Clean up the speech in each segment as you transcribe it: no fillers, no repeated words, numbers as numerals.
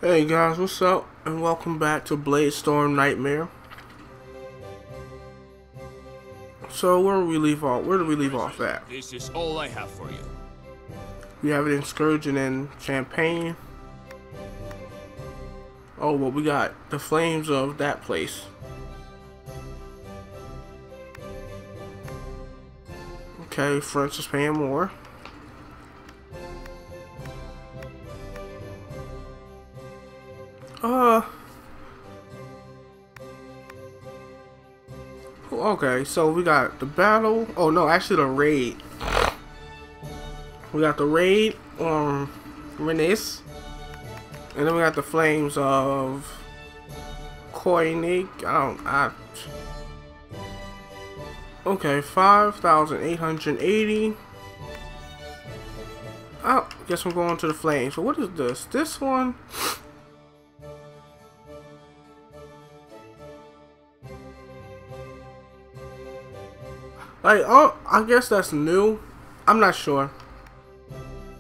Hey guys, what's up? And welcome back to BladeStorm Nightmare. So where do we leave off? Where do we leave off at? This is all I have for you. We have an excursion in Champagne. Oh, well, we got the flames of that place. Okay, French is paying more. Okay, so we got the battle. Oh no, actually the raid. We got the raid on Renis. And then we got the flames of Koenig. Okay, 5,880. I guess I'm going to the flames. So what is this? This one? Like, oh, I guess that's new. I'm not sure.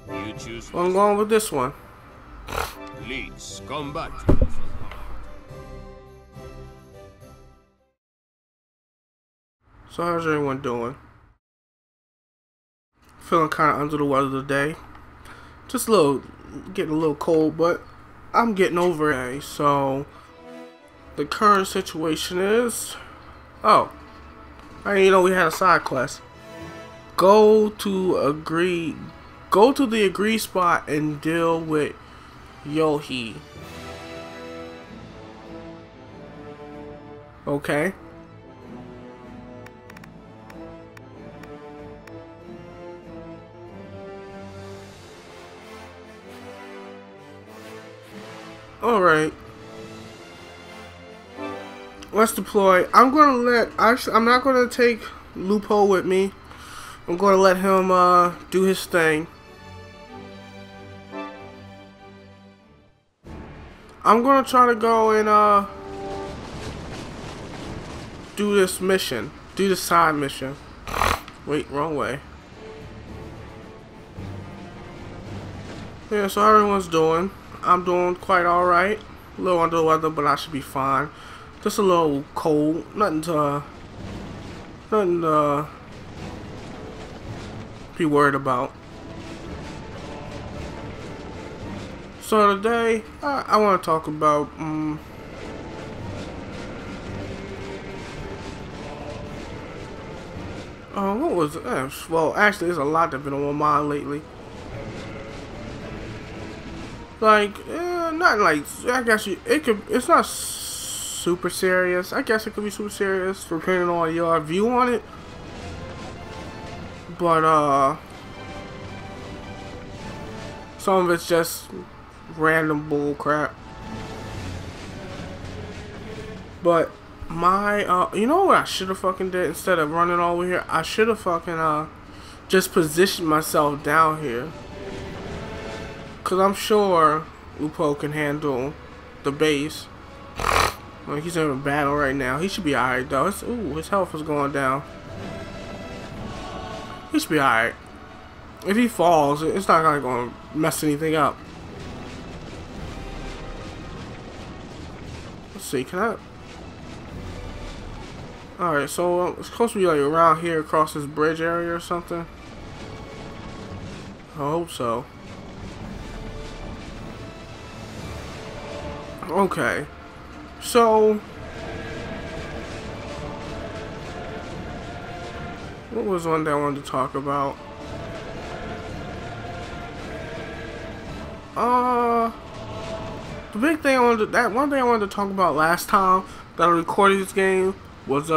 You choose. I'm going with this one. Please come back. So how's everyone doing? Feeling kind of under the weather today. Just getting a little cold, but I'm getting over it. Okay, so the current situation is, oh, I didn't know we had a side quest. Go to the agree spot and deal with Yohi. Okay. Alright. Let's deploy. I'm not gonna take Lupo with me. I'm gonna let him do his thing. I'm gonna try to go and do this mission. Do the side mission. Wait, wrong way. Yeah, so how everyone's doing. I'm doing quite alright. A little under the weather, but I should be fine. Just a little cold. Nothing to be worried about. So today, I want to talk about what was it? Well, actually, there's a lot that's been on my mind lately. Like, not like, I guess it's not super serious. I guess it could be super serious depending on your view on it. But some of it's just random bull crap. But you know what I should have fucking did instead of running over here? I should have fucking just positioned myself down here. Cause I'm sure Lupo can handle the base. Like, he's in a battle right now. He should be alright though. His health is going down. He should be alright. If he falls, it's not gonna mess anything up. Let's see, can I? Alright, so it's supposed to be like around here across this bridge area or something. I hope so. Okay, so what was one that I wanted to talk about? The big thing one thing I wanted to talk about last time that I recorded this game was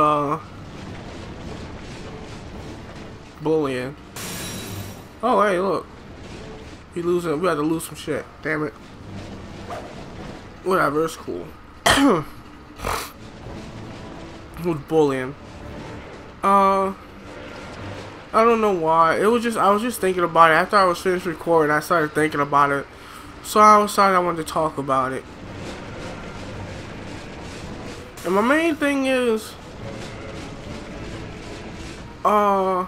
bullying. Oh hey, look, we had to lose some shit. Damn it. Whatever, it's cool. With bullying. I don't know why. I was just thinking about it. After I was finished recording, I started thinking about it. So I decided I wanted to talk about it. And my main thing is the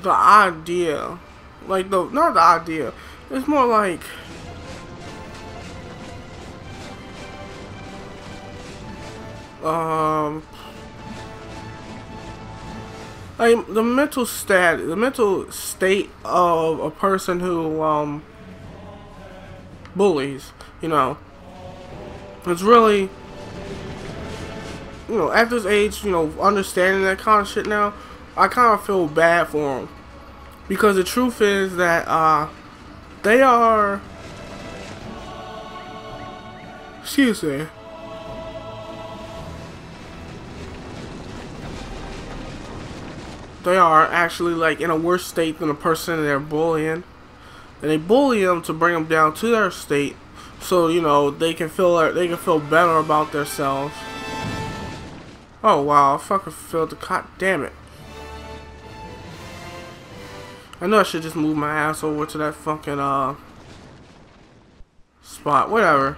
idea Like not the idea. It's more like like the mental state of a person who bullies, you know. It's really, you know, at this age, you know, understanding that kind of shit now, I kind of feel bad for them. Because the truth is that they are, excuse me, they are actually like in a worse state than the person they're bullying. And they bully them to bring them down to their state, so you know they can feel better about themselves. Oh wow, I fucking filled the god damn it. I know I should just move my ass over to that fucking spot. Whatever.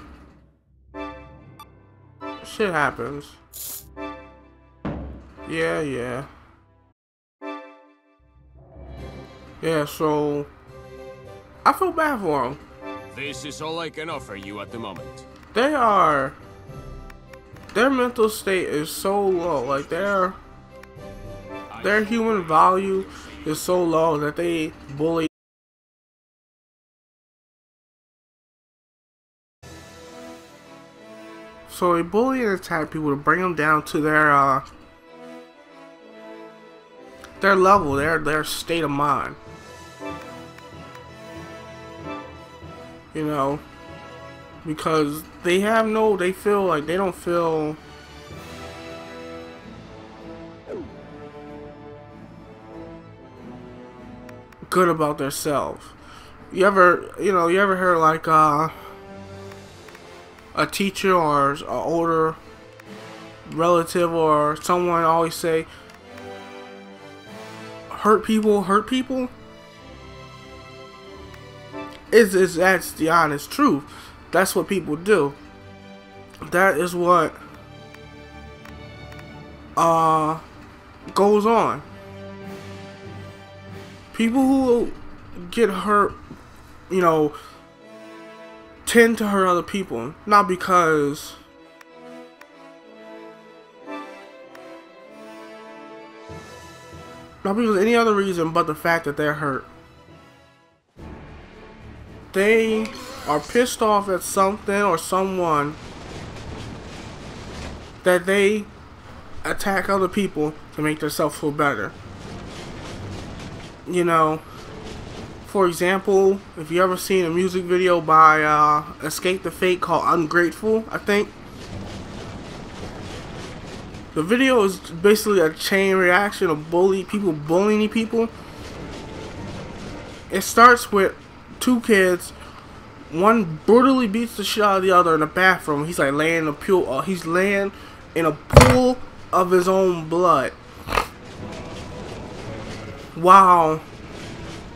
Shit happens. Yeah, so I feel bad for them. This is all I can offer you at the moment. Their mental state is so low. Like their human value is so low that they bully. So they bully and attack people to bring them down to their level, their state of mind. You know, because they feel like they don't feel good about themselves. You ever heard like a teacher or an older relative or someone always say, hurt people? That's the honest truth. That's what people do. That is what goes on. People who get hurt, you know, tend to hurt other people, not because any other reason but the fact that they're hurt. They are pissed off at something or someone that they attack other people to make themselves feel better. You know, for example, if you ever seen a music video by Escape the Fate called Ungrateful, I think. The video is basically a chain reaction of people bullying people. It starts with two kids. One brutally beats the shit out of the other in the bathroom. He's like laying in a pool. He's laying in a pool of his own blood. Wow.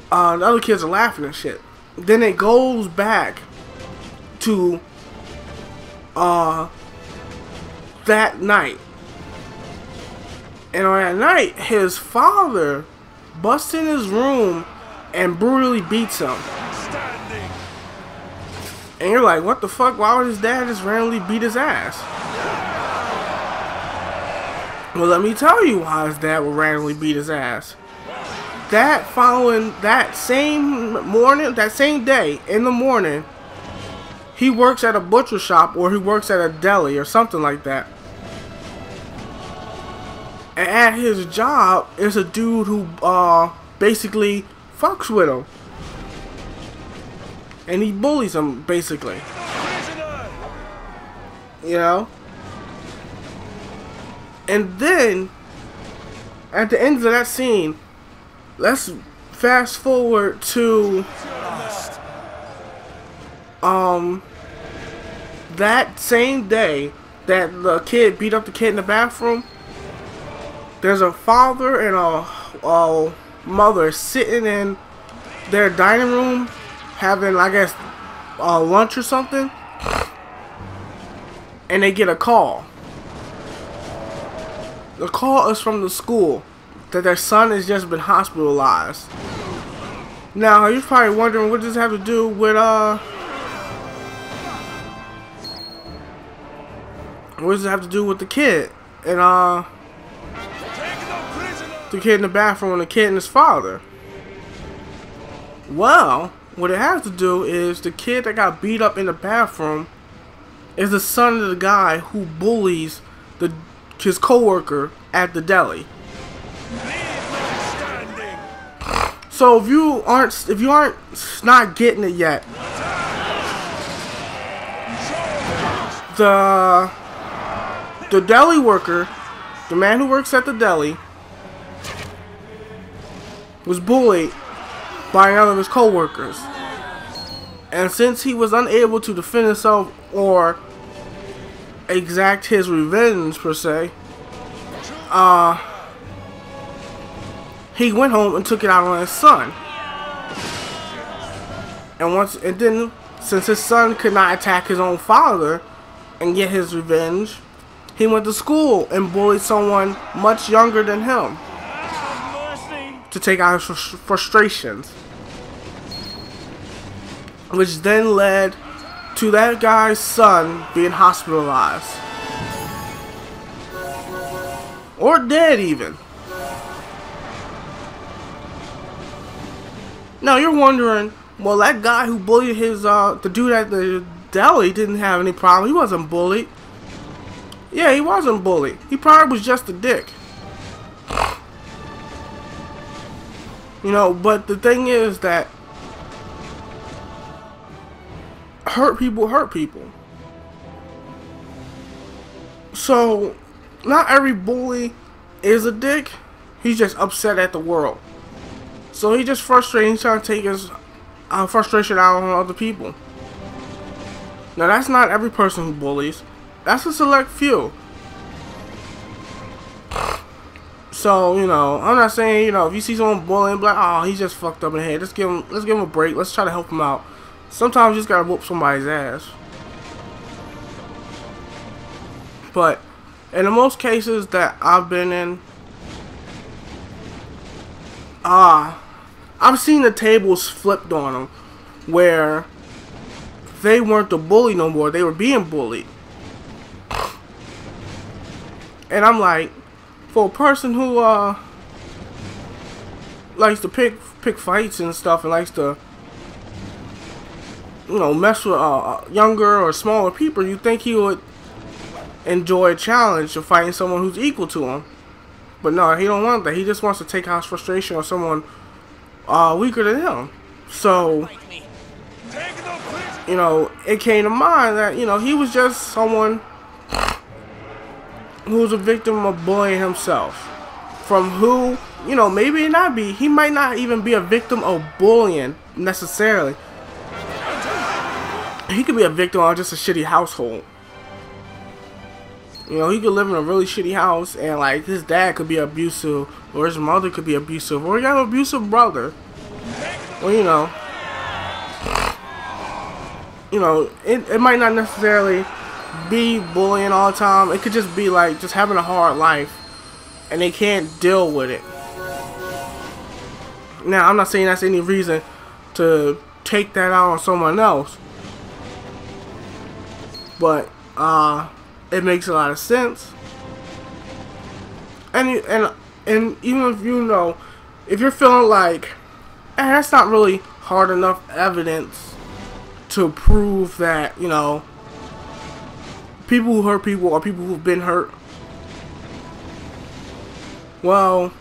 The other kids are laughing and shit. Then it goes back to that night. And on that night, his father busts in his room and brutally beats him. And you're like, what the fuck? Why would his dad just randomly beat his ass? Well, let me tell you why his dad would randomly beat his ass. That same morning, that same day, in the morning, he works at a butcher shop or he works at a deli or something like that. And at his job is a dude who basically fucks with him. And he bullies him, basically. You know? And then, at the end of that scene, let's fast forward to that same day that the kid beat up the kid in the bathroom. There's a father and a mother sitting in their dining room having, I guess, lunch or something, and they get a call. The call is from the school that their son has just been hospitalized. Now, you're probably wondering what does this have to do with, what does it have to do with the kid? And, the kid in the bathroom and the kid and his father? Well, what it has to do is the kid that got beat up in the bathroom is the son of the guy who bullies his coworker at the deli. So if you aren't not getting it yet, the deli worker, the man who works at the deli, was bullied by another of his co-workers. And since he was unable to defend himself or exact his revenge per se, he went home and took it out on his son. And then since his son could not attack his own father and get his revenge, he went to school and bullied someone much younger than him to take out his frustrations, which then led to that guy's son being hospitalized or dead even. Now you're wondering, well, that guy who bullied the dude at the deli didn't have any problem. He wasn't bullied. Yeah, he wasn't bullied. He probably was just a dick. You know, but the thing is that hurt people. So, not every bully is a dick. He's just upset at the world. So he just frustrated. He's trying to take his frustration out on other people. Now that's not every person who bullies. That's a select few. So, you know, I'm not saying, you know, if you see someone bullying, be like, oh, he's just fucked up in the head. Let's give him a break. Let's try to help him out. Sometimes you just gotta whoop somebody's ass. But in the most cases that I've been in, I've seen the tables flipped on them, where they weren't the bully no more. They were being bullied. And I'm like, for a person who likes to pick fights and stuff, and likes to, you know, mess with younger or smaller people, you think he would enjoy a challenge of fighting someone who's equal to him. But no, he don't want that. He just wants to take out his frustration on someone weaker than him. So, you know, it came to mind that, you know, he was just someone who was a victim of bullying himself. From who, you know, maybe not be, he might not even be a victim of bullying necessarily. He could be a victim of just a shitty household. You know, he could live in a really shitty house and, like, his dad could be abusive, or his mother could be abusive, or he got an abusive brother. Or, you know, it might not necessarily be bullying all the time. It could just be, like, just having a hard life, and they can't deal with it. Now, I'm not saying that's any reason to take that out on someone else. But, it makes a lot of sense. And even if you know, if you're feeling like, that's not really hard enough evidence to prove that, you know, people who hurt people are people who've been hurt. Well,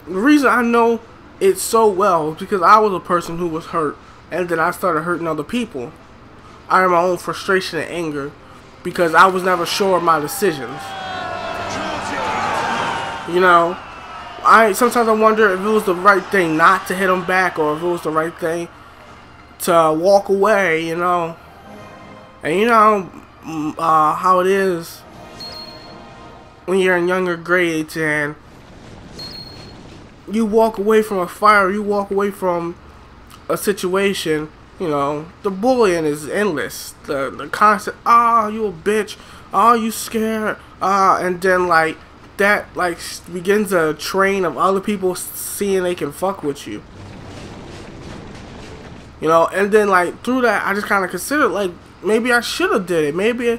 the reason I know it so well is because I was a person who was hurt, and then I started hurting other people out of my own frustration and anger, because I was never sure of my decisions. You know, sometimes I wonder if it was the right thing not to hit them back, or if it was the right thing to walk away, you know. And you know how it is when you're in younger grades and you walk away from a fire, you walk away from a situation. You know, the bullying is endless. The constant, you a bitch, you scared, and then like that begins a train of other people seeing they can fuck with you. You know, and then like through that, I just kind of considered like maybe I should have did it. Maybe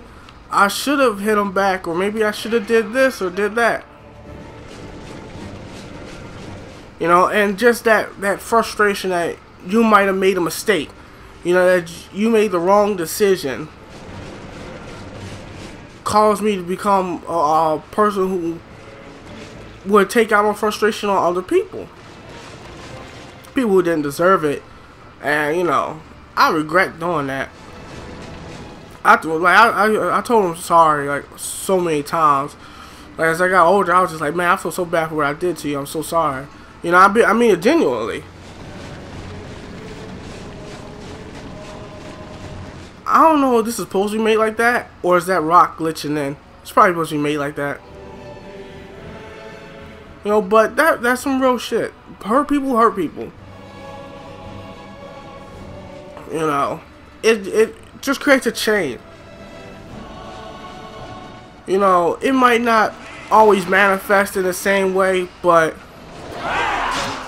I should have hit him back, or maybe I should have did this or did that. You know, and just that frustration that you might have made a mistake. You know, that you made the wrong decision caused me to become a person who would take out my frustration on other people. People who didn't deserve it. And, you know, I regret doing that. I told him sorry, like, so many times. Like, as I got older, I was just like, man, I feel so bad for what I did to you. I'm so sorry. You know, I mean it genuinely. I don't know if this is supposed to be made like that, or is that rock glitching in? It's probably supposed to be made like that. You know, but that's some real shit. Hurt people hurt people. You know, it just creates a chain. You know, it might not always manifest in the same way, but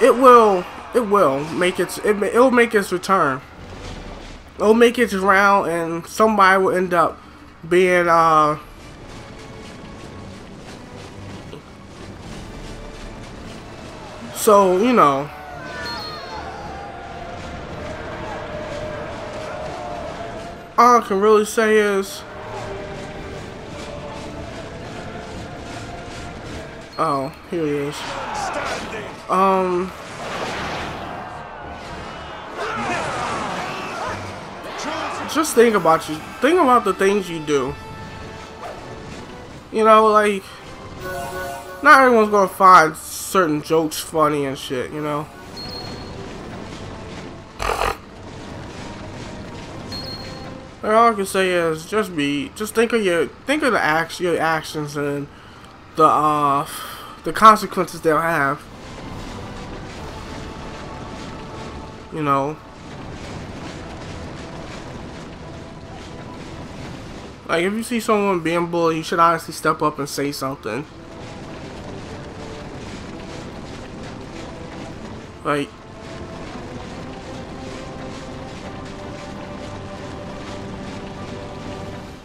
it will make it'll make its return. It'll make its round, and somebody will end up being so, you know, all I can really say is, oh, here he is. Just think about the things you do. You know, like, not everyone's gonna find certain jokes funny and shit, you know. Like, all I can say is just think of your actions and the consequences they'll have. You know. Like, if you see someone being bullied, you should honestly step up and say something. Like,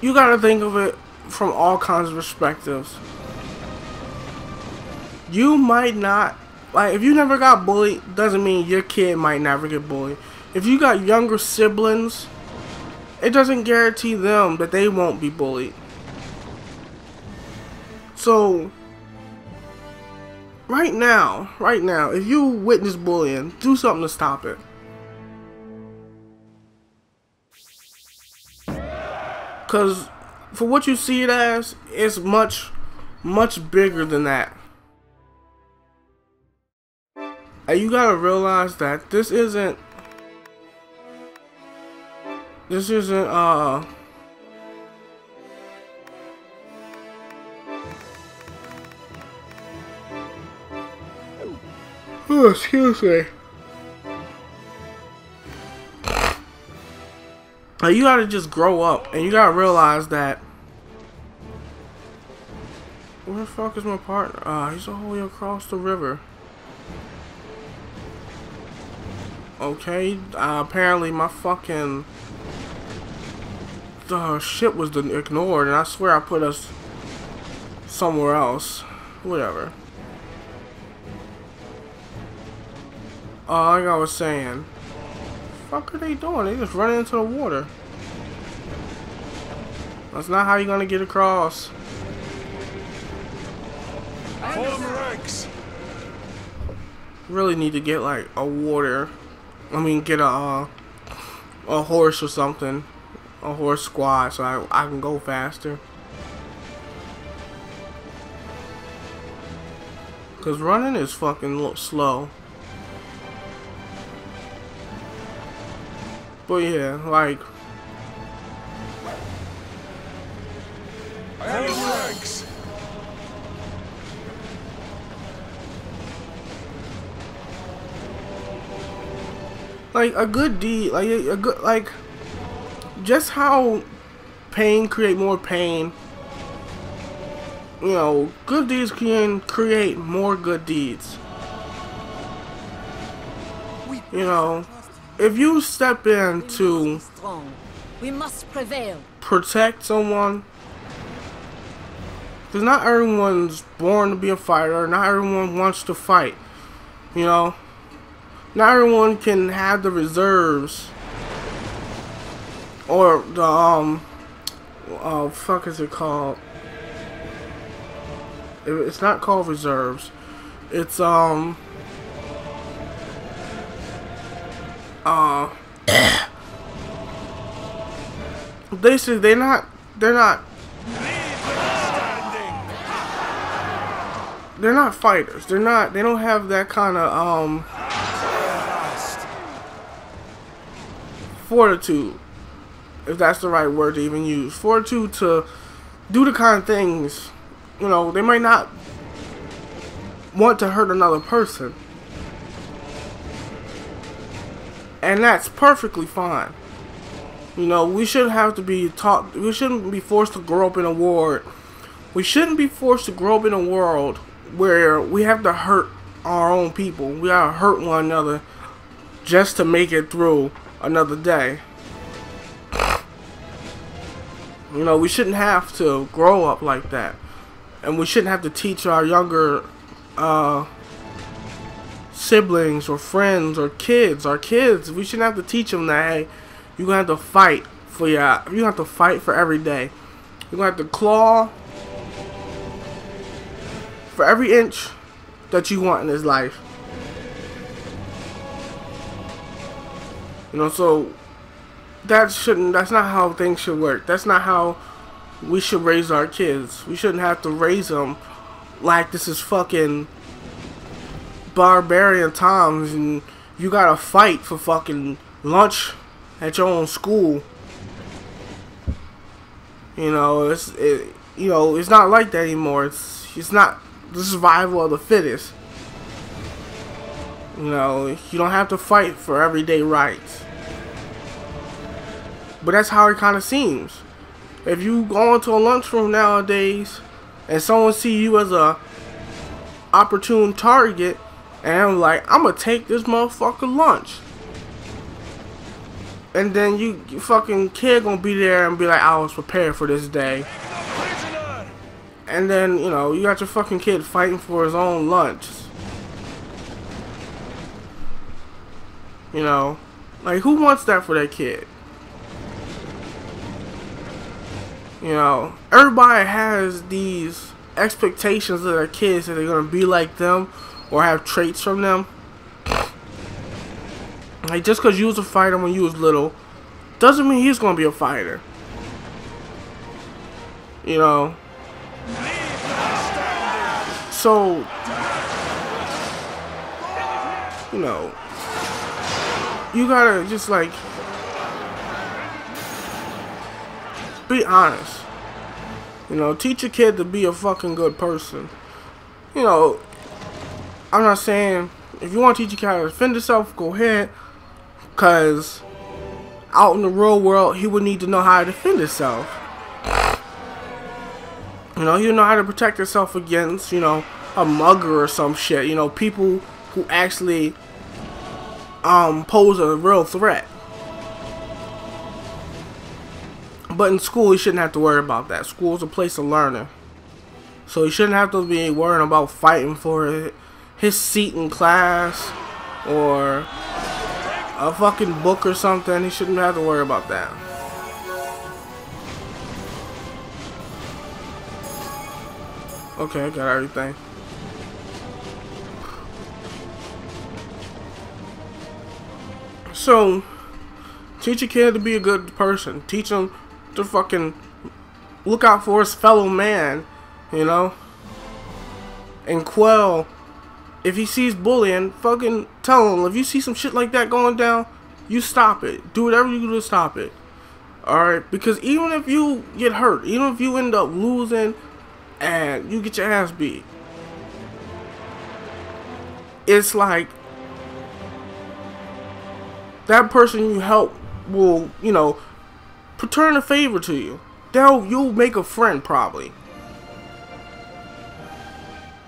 you gotta think of it from all kinds of perspectives. You might not, like, if you never got bullied, doesn't mean your kid might never get bullied. If you got younger siblings, it doesn't guarantee them that they won't be bullied. So, right now, if you witness bullying, do something to stop it. Because for what you see it as, it's much, much bigger than that. And you gotta realize that this isn't oh, excuse me. Like, you gotta just grow up, and you gotta realize that. Where the fuck is my partner? He's all the way across the river. Okay, apparently my fucking shit was ignored, and I swear I put us somewhere else. Whatever. Like I was saying, fuck are they doing? They just running into the water. That's not how you're gonna get across. Really need to get like a water. I mean, get a horse or something, a horse squad, so I can go faster. Cause running is fucking slow. But yeah, like, a good deed, like just how pain create more pain. You know, good deeds can create more good deeds. You know, if you step in to we must prevail. Protect someone, because not everyone's born to be a fighter. Not everyone wants to fight. You know, not everyone can have the reserves or the fuck is it called? It's not called reserves. It's basically they're not fighters. They don't have that kind of fortitude, if that's the right word to even use. Fortitude to do the kind of things, you know, they might not want to hurt another person. And that's perfectly fine. You know, we shouldn't have to be taught, we shouldn't be forced to grow up in a world. We shouldn't be forced to grow up in a world where we have to hurt our own people. We gotta hurt one another just to make it through another day. You know, we shouldn't have to grow up like that. And we shouldn't have to teach our younger siblings or friends or kids, we shouldn't have to teach them that, hey, you're gonna have to fight for every day. You're gonna have to claw for every inch that you want in this life. You know, so that's not how things should work. That's not how we should raise our kids. We shouldn't have to raise them like this is fucking barbarian times and you gotta fight for fucking lunch at your own school. You know, it's not like that anymore. It's not the survival of the fittest. You know, you don't have to fight for everyday rights. But that's how it kind of seems. If you go into a lunchroom nowadays and someone see you as a opportune target, and I'm like, I'm gonna take this motherfucker lunch. And then you fucking kid gonna be there and be like, I was prepared for this day. And then, you know, you got your fucking kid fighting for his own lunch. You know, like, who wants that for their kid? You know, everybody has these expectations of their kids that they're gonna be like them or have traits from them. Like, just because you was a fighter when you was little doesn't mean he's gonna be a fighter. You know. So, you know, you gotta just, like, be honest. You know, teach your kid to be a fucking good person. You know, I'm not saying if you want to teach your kid how to defend yourself, go ahead. Because out in the real world, he would need to know how to defend himself. You know, he would know how to protect himself against, you know, a mugger or some shit. You know, people who actually pose a real threat. But in school, he shouldn't have to worry about that. School's a place of learning. So he shouldn't have to be worrying about fighting for his seat in class or a fucking book or something. He shouldn't have to worry about that. Okay, I got everything. So, teach your kid to be a good person. Teach him to fucking look out for his fellow man, you know? And quell. If he sees bullying, fucking tell him. If you see some shit like that going down, you stop it. Do whatever you do to stop it. Alright? Because even if you get hurt, even if you end up losing and you get your ass beat, it's like that person you help will, you know, return a favor to you. You'll make a friend probably.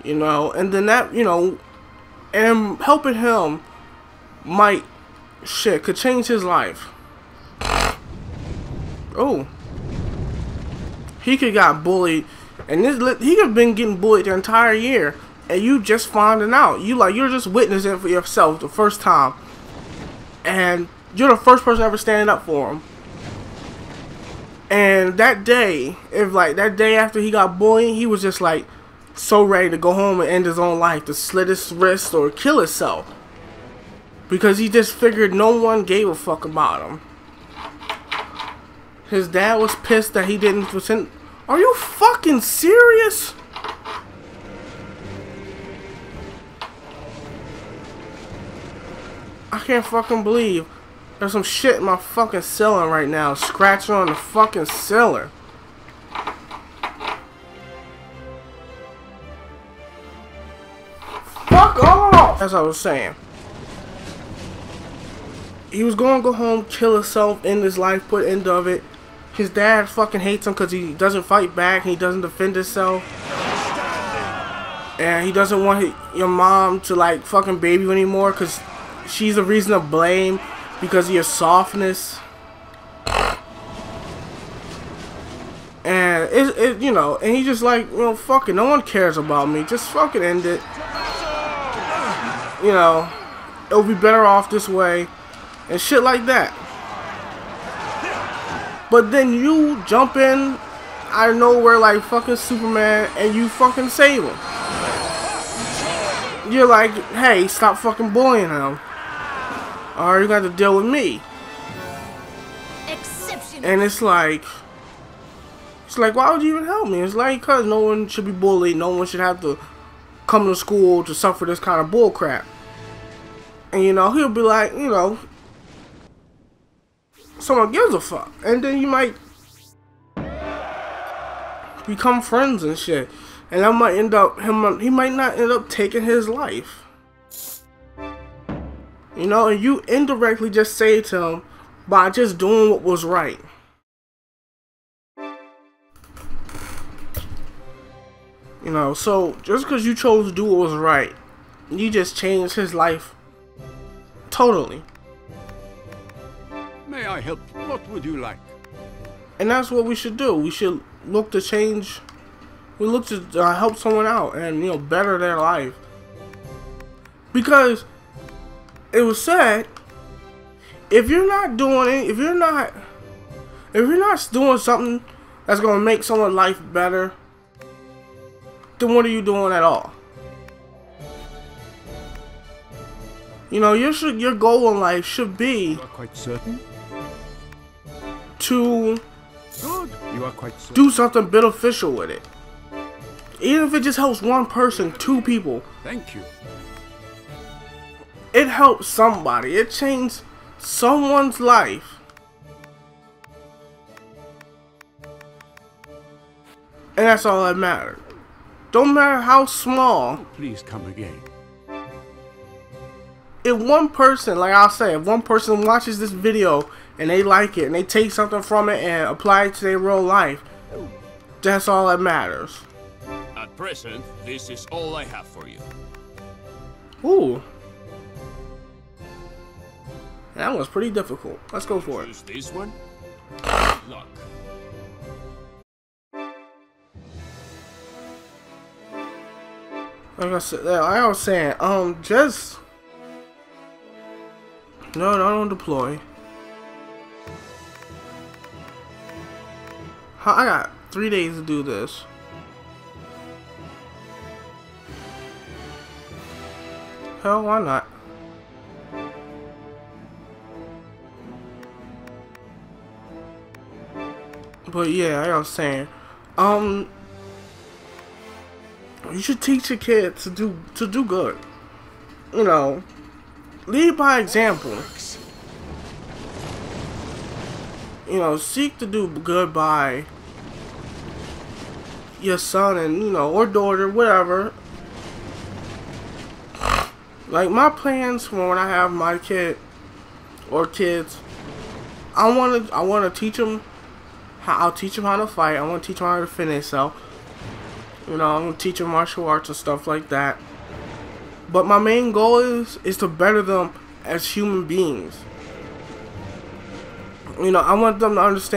You know, and then that, you know, and helping him might shit could change his life. Oh, he could got bullied, and he could have been getting bullied the entire year, and you just finding out. You're just witnessing it for yourself the first time, and you're the first person ever standing up for him. And that day, that day after he got bullied, he was just like so ready to go home and end his own life, to slit his wrist or kill himself, because he just figured no one gave a fuck about him. His dad was pissed that he didn't present. Are you fucking serious? I can't fucking believe there's some shit in my fucking ceiling right now, scratching on the fucking ceiling. Fuck off! As I was saying, he was gonna go home, kill himself, end his life, put end of it. His dad fucking hates him because he doesn't fight back, he doesn't defend himself, and he doesn't want your mom to like fucking baby you anymore because she's the reason to blame because of your softness. And you know, and he just like, you know, fuck it, no one cares about me, just fucking end it. You know, it'll be better off this way and shit like that. But then you jump in out of nowhere like fucking Superman and you fucking save him. You're like, hey, stop fucking bullying him, or you got to deal with me. And it's like, why would you even help me? It's like, cause no one should be bullied, no one should have to come to school to suffer this kind of bull crap. And you know, he'll be like, you know, someone gives a fuck, and then you might become friends and shit, and that might end up he might not end up taking his life, you know, and you indirectly just saved him by just doing what was right. You know, so just because you chose to do what was right, you just changed his life totally. May I help? What would you like? And that's what we should do. We should look to change. We look to help someone out and, you know, better their life. Because it was said, if you're not doing it, if you're not doing something that's gonna make someone's life better, then what are you doing at all? You know, your goal in life should be. You are quite certain? To Good. You are quite certain. Do something beneficial with it. Even if it just helps one person, 2 people. Thank you. It helps somebody. It changed someone's life. And that's all that matters. Don't matter how small. Oh, please come again. If one person, like I'll say, if one person watches this video and they like it and they take something from it and apply it to their real life, that's all that matters. At present, this is all I have for you. Ooh. That was pretty difficult. Let's go for it. Choose this one. Luck. Like I said, like I was saying, just no, don't deploy. I got 3 days to do this. Hell, why not? But yeah, like I was saying, you should teach your kids to do good. You know, lead by example. You know, seek to do good by your son and, you know, or daughter, whatever. Like my plans for when I have my kid or kids, I want to teach them. I'll teach them how to fight. I want to teach them how to defend themselves. You know, I'm gonna teach them martial arts and stuff like that. But my main goal is to better them as human beings. You know, I want them to understand